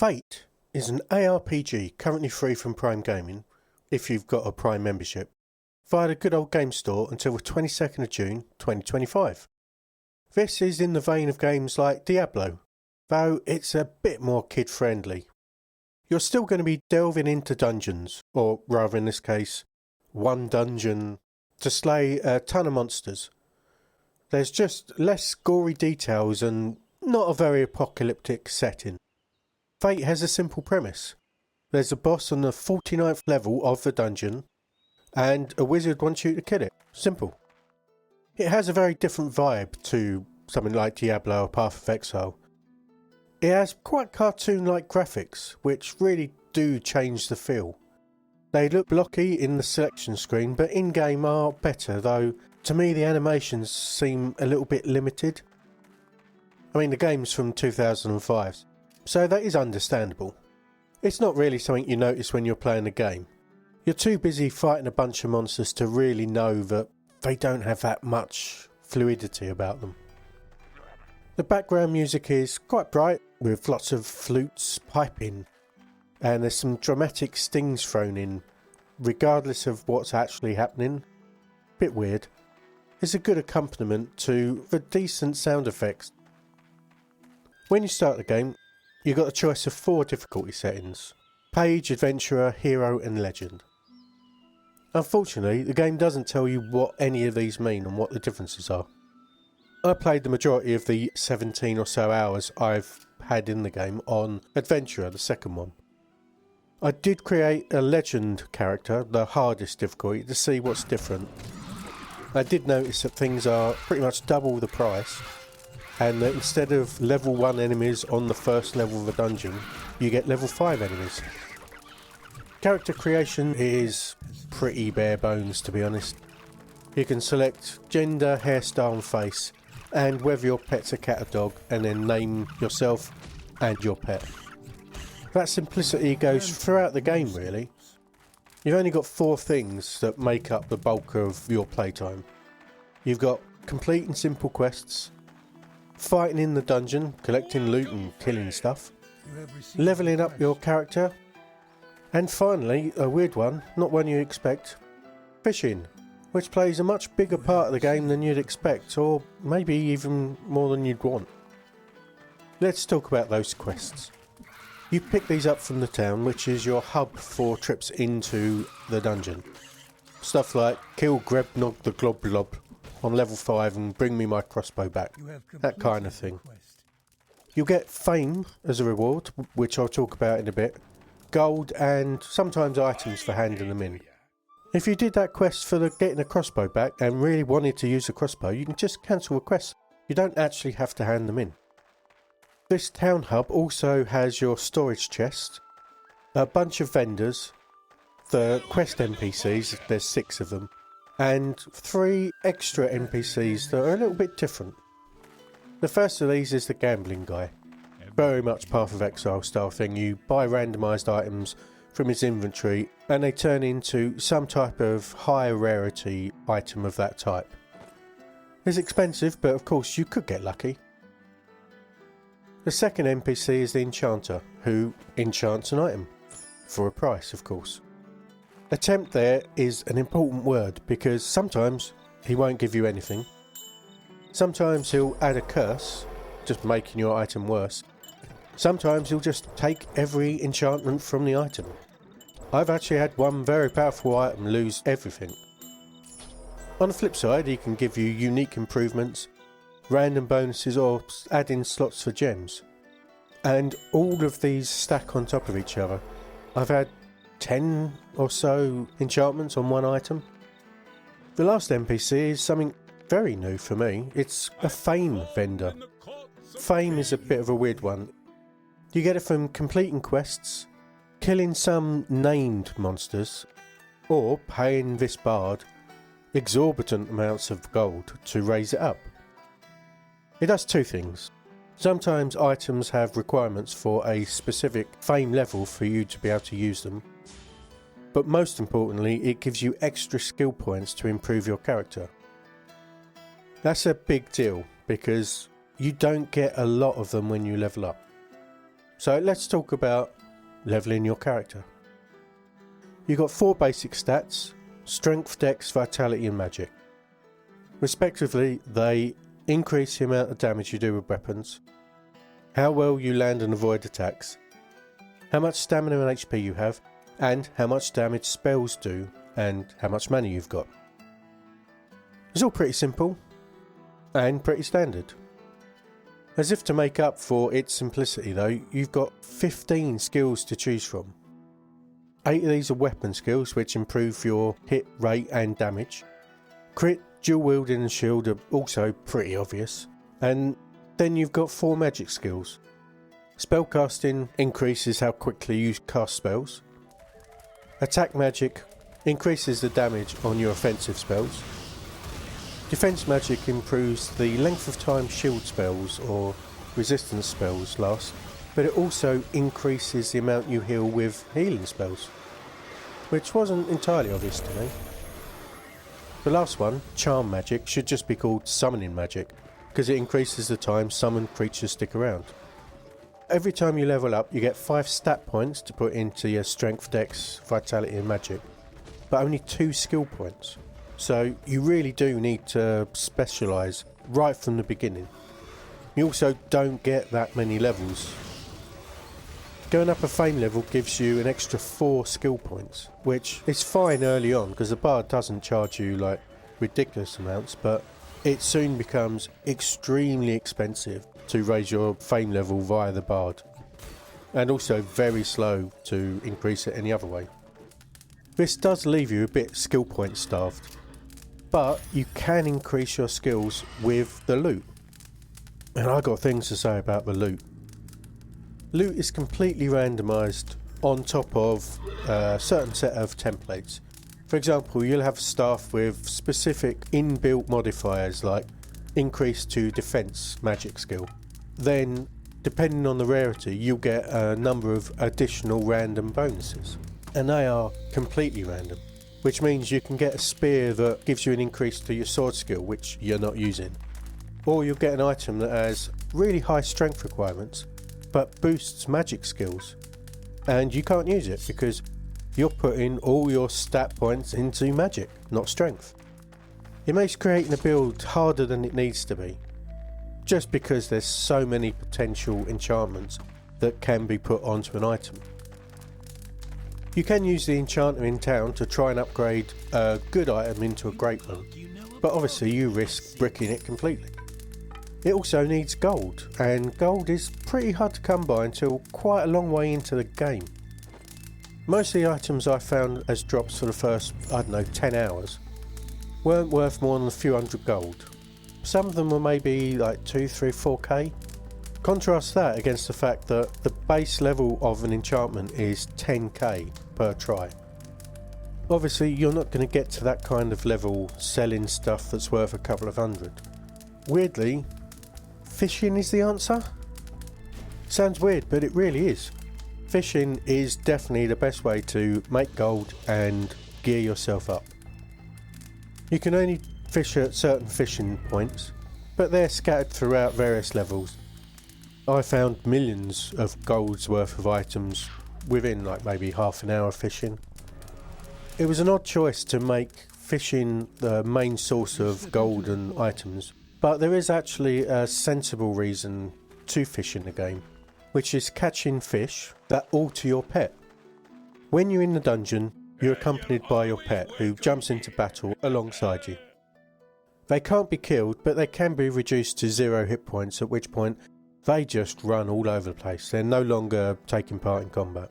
Fate is an ARPG currently free from Prime Gaming, if you've got a Prime membership, via the good old game store until the 22nd of June 2025. This is in the vein of games like Diablo, though it's a bit more kid-friendly. You're still going to be delving into dungeons, or rather in this case, one dungeon, to slay a ton of monsters. There's just less gory details and not a very apocalyptic setting. Fate has a simple premise. There's a boss on the 49th level of the dungeon, and a wizard wants you to kill it. Simple. It has a very different vibe to something like Diablo or Path of Exile. It has quite cartoon-like graphics, which really do change the feel. They look blocky in the selection screen, but in-game are better, though to me the animations seem a little bit limited. I mean, the game's from 2005, so that is understandable. It's not really something you notice when you're playing the game. You're too busy fighting a bunch of monsters to really know that they don't have that much fluidity about them. The background music is quite bright, with lots of flutes piping, and there's some dramatic stings thrown in, regardless of what's actually happening. Bit weird. It's a good accompaniment to the decent sound effects. When you start the game, you've got a choice of 4 difficulty settings: Page, Adventurer, Hero and Legend. Unfortunately, the game doesn't tell you what any of these mean and what the differences are. I played the majority of the 17 or so hours I've had in the game on Adventurer, the second one. I did create a Legend character, the hardest difficulty, to see what's different. I did notice that things are pretty much double the price, and that instead of level 1 enemies on the first level of a dungeon, you get level 5 enemies. Character creation is pretty bare bones, to be honest. You can select gender, hairstyle and face, and whether your pet's a cat or dog, and then name yourself and your pet. That simplicity goes throughout the game, really. You've only got 4 things that make up the bulk of your playtime. You've got completing simple quests, fighting in the dungeon, collecting loot and killing stuff, levelling up your character, and finally, a weird one, not one you expect, fishing, which plays a much bigger part of the game than you'd expect, or maybe even more than you'd want. Let's talk about those quests. You pick these up from the town, which is your hub for trips into the dungeon. Stuff like kill Grebnog the Globlob on level 5 and bring me my crossbow back, that kind of thing. You'll get fame as a reward, which I'll talk about in a bit, gold and sometimes items for handing them in. If you did that quest for getting a crossbow back and really wanted to use a crossbow, you can just cancel a quest. You don't actually have to hand them in. This town hub also has your storage chest, a bunch of vendors, the quest NPCs, there's 6 of them, and 3 extra NPCs that are a little bit different. The first of these is the gambling guy. Very much Path of Exile style thing. You buy randomised items from his inventory and they turn into some type of high rarity item of that type. It's expensive, but of course you could get lucky. The second NPC is the enchanter, who enchants an item, for a price of course. Attempt there is an important word because sometimes he won't give you anything. Sometimes he'll add a curse, just making your item worse. Sometimes he'll just take every enchantment from the item. I've actually had one very powerful item lose everything. On the flip side, he can give you unique improvements, random bonuses or add in slots for gems. And all of these stack on top of each other. I've had 10 or so enchantments on one item. The last NPC is something very new for me. It's a fame vendor. Fame is a bit of a weird one. You get it from completing quests, killing some named monsters, or paying this bard exorbitant amounts of gold to raise it up. It does 2 things. Sometimes items have requirements for a specific fame level for you to be able to use them, but most importantly it gives you extra skill points to improve your character. That's a big deal because you don't get a lot of them when you level up. So let's talk about levelling your character. You've got 4 basic stats: strength, dex, vitality and magic. Respectively, they increase the amount of damage you do with weapons, how well you land and avoid attacks, how much stamina and HP you have, and how much damage spells do and how much mana you've got. It's all pretty simple and pretty standard. As if to make up for its simplicity though, you've got 15 skills to choose from. 8 of these are weapon skills which improve your hit rate and damage. Crit, dual wielding and shield are also pretty obvious. And then you've got 4 magic skills. Spellcasting increases how quickly you cast spells. Attack magic increases the damage on your offensive spells. Defense magic improves the length of time shield spells or resistance spells last, but it also increases the amount you heal with healing spells, which wasn't entirely obvious to me. The last one, charm magic, should just be called summoning magic, because it increases the time summoned creatures stick around. Every time you level up, you get 5 stat points to put into your strength, dex, vitality and magic, but only 2 skill points. So you really do need to specialise right from the beginning. You also don't get that many levels. Going up a fame level gives you an extra 4 skill points, which is fine early on because the bard doesn't charge you like ridiculous amounts, but it soon becomes extremely expensive to raise your fame level via the bard, and also very slow to increase it any other way. This does leave you a bit skill point starved, but you can increase your skills with the loot. And I got things to say about the loot. Loot is completely randomised on top of a certain set of templates. For example, you'll have staff with specific inbuilt modifiers like increase to defense magic skill. Then, depending on the rarity, you'll get a number of additional random bonuses. And they are completely random, which means you can get a spear that gives you an increase to your sword skill, which you're not using. Or you'll get an item that has really high strength requirements, but boosts magic skills. And you can't use it because you're putting all your stat points into magic, not strength. It makes creating a build harder than it needs to be, just because there's so many potential enchantments that can be put onto an item. You can use the enchanter in town to try and upgrade a good item into a great one, but obviously you risk bricking it completely. It also needs gold, and gold is pretty hard to come by until quite a long way into the game. Most of the items I found as drops for the first, 10 hours weren't worth more than a few hundred gold. Some of them were maybe like 2, 3, 4k. Contrast that against the fact that the base level of an enchantment is 10k per try. Obviously you're not going to get to that kind of level selling stuff that's worth a couple of hundred. Weirdly, fishing is the answer? Sounds weird, but it really is. Fishing is definitely the best way to make gold and gear yourself up. You can only fish at certain fishing points, but they're scattered throughout various levels. I found millions of gold's worth of items within like maybe half an hour of fishing. It was an odd choice to make fishing the main source of gold and items, but there is actually a sensible reason to fish in the game, which is catching fish that alter your pet. When you're in the dungeon, you're accompanied by your pet who jumps into battle alongside you. They can't be killed, but they can be reduced to 0 hit points, at which point they just run all over the place. They're no longer taking part in combat.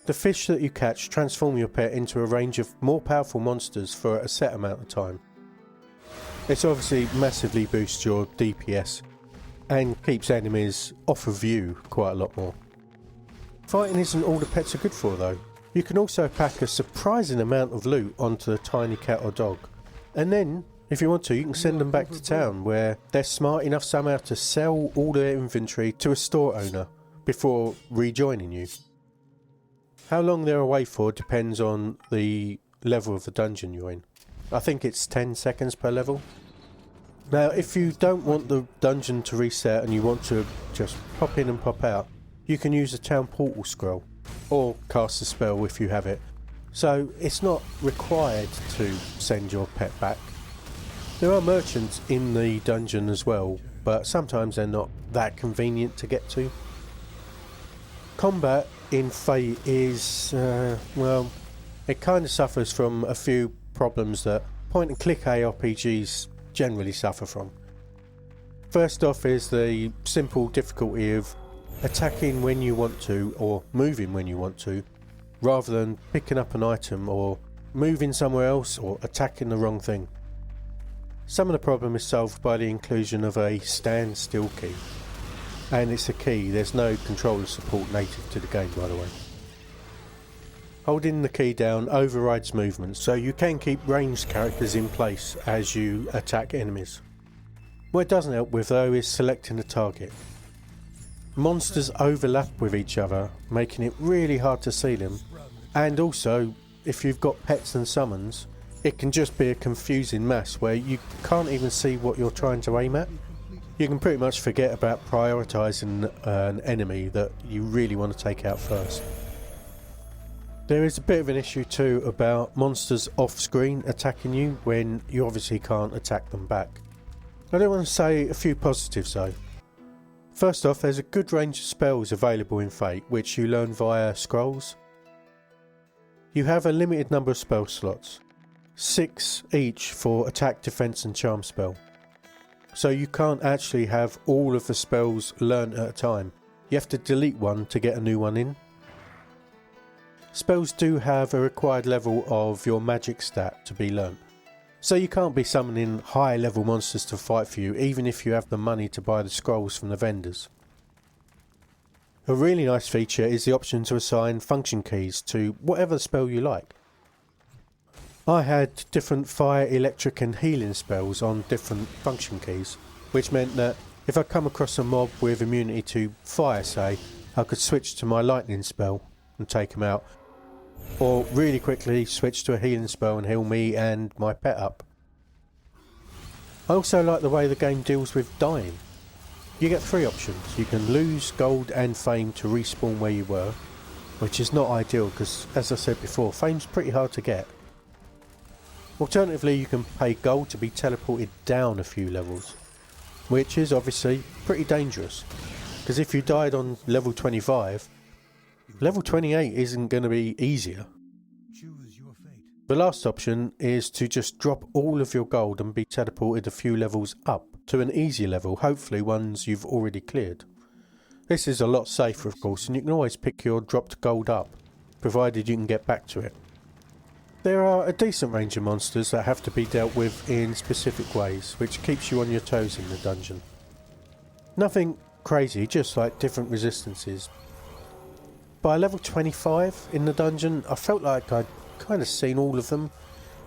The fish that you catch transform your pet into a range of more powerful monsters for a set amount of time. This obviously massively boosts your DPS and keeps enemies off of view quite a lot more. Fighting isn't all the pets are good for though. You can also pack a surprising amount of loot onto a tiny cat or dog, and then if you want to, you can send them back to town where they're smart enough somehow to sell all their inventory to a store owner before rejoining you. How long they're away for depends on the level of the dungeon you're in. I think it's 10 seconds per level. Now if you don't want the dungeon to reset and you want to just pop in and pop out, you can use a town portal scroll, or cast a spell if you have it, so it's not required to send your pet back. There are merchants in the dungeon as well, but sometimes they're not that convenient to get to. Combat in Fate is, well, it kind of suffers from a few problems that point and click ARPGs generally suffer from. First off is the simple difficulty of attacking when you want to or moving when you want to, rather than picking up an item or moving somewhere else or attacking the wrong thing. Some of the problem is solved by the inclusion of a standstill key, and it's a key, there's no controller support native to the game by the way. Holding the key down overrides movement, so you can keep ranged characters in place as you attack enemies. What it doesn't help with though is selecting a target. Monsters overlap with each other, making it really hard to see them, and also if you've got pets and summons, it can just be a confusing mess where you can't even see what you're trying to aim at. You can pretty much forget about prioritising an enemy that you really want to take out first. There is a bit of an issue too about monsters off screen attacking you when you obviously can't attack them back. I do want to say a few positives though. First off, there's a good range of spells available in Fate which you learn via scrolls. You have a limited number of spell slots, 6 each for attack, defense and charm spell. So you can't actually have all of the spells learnt at a time. You have to delete one to get a new one in. Spells do have a required level of your magic stat to be learnt, so you can't be summoning high level monsters to fight for you even if you have the money to buy the scrolls from the vendors. A really nice feature is the option to assign function keys to whatever spell you like. I had different fire, electric and healing spells on different function keys, which meant that if I come across a mob with immunity to fire say, I could switch to my lightning spell and take them out, or really quickly switch to a healing spell and heal me and my pet up. I also like the way the game deals with dying. You get 3 options. You can lose gold and fame to respawn where you were, which is not ideal because, as I said before, fame's pretty hard to get. Alternatively, you can pay gold to be teleported down a few levels, which is obviously pretty dangerous, because if you died on level 25, level 28 isn't going to be easier. The last option is to just drop all of your gold and be teleported a few levels up to an easier level, hopefully ones you've already cleared. This is a lot safer of course, and you can always pick your dropped gold up, provided you can get back to it. There are a decent range of monsters that have to be dealt with in specific ways, which keeps you on your toes in the dungeon. Nothing crazy, just like different resistances. By level 25 in the dungeon, I felt like I'd kind of seen all of them,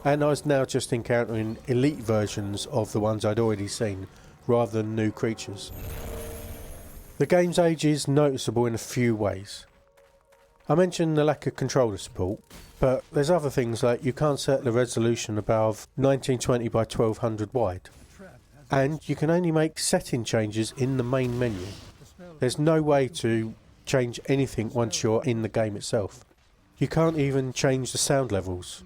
and I was now just encountering elite versions of the ones I'd already seen, rather than new creatures. The game's age is noticeable in a few ways. I mentioned the lack of controller support, but there's other things like you can't set the resolution above 1920 by 1200 wide, and you can only make setting changes in the main menu. There's no way to change anything once you're in the game itself. You can't even change the sound levels.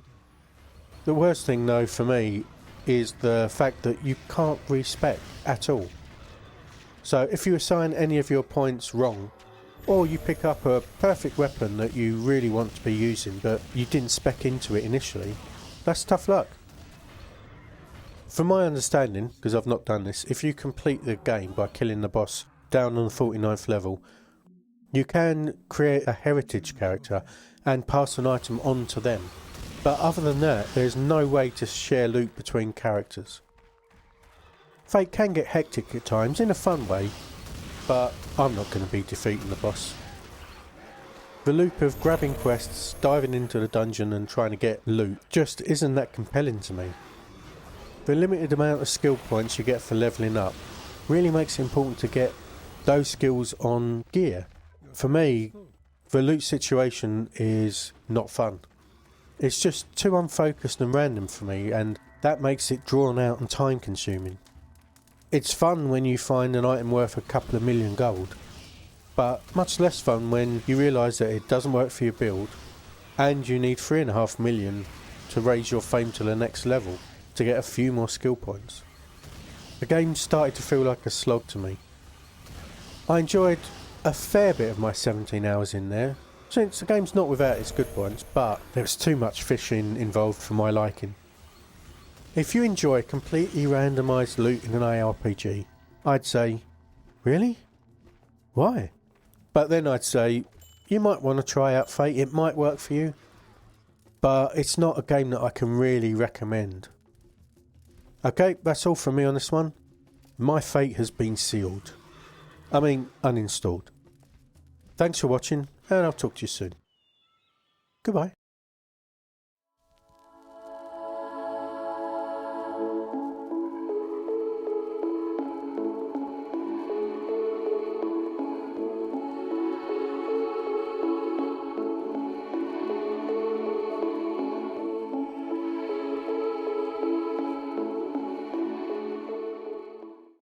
The worst thing though for me is the fact that you can't respec at all. So if you assign any of your points wrong, or you pick up a perfect weapon that you really want to be using but you didn't spec into it initially, that's tough luck. From my understanding, because I've not done this, if you complete the game by killing the boss down on the 49th level, you can create a heritage character and pass an item on to them. But other than that, there's no way to share loot between characters. Fate can get hectic at times in a fun way, but I'm not going to be defeating the boss. The loop of grabbing quests, diving into the dungeon and trying to get loot just isn't that compelling to me. The limited amount of skill points you get for levelling up really makes it important to get those skills on gear. For me, the loot situation is not fun. It's just too unfocused and random for me, and that makes it drawn out and time consuming. It's fun when you find an item worth a couple of million gold, but much less fun when you realise that it doesn't work for your build and you need 3.5 million to raise your fame to the next level to get a few more skill points. The game started to feel like a slog to me. I enjoyed a fair bit of my 17 hours in there, since the game's not without its good points, but there was too much fishing involved for my liking. If you enjoy completely randomised loot in an ARPG, I'd say, really? Why? But then I'd say, you might want to try out Fate, it might work for you, but it's not a game that I can really recommend. Okay, that's all from me on this one. My fate has been sealed. I mean, uninstalled. Thanks for watching, and I'll talk to you soon. Goodbye.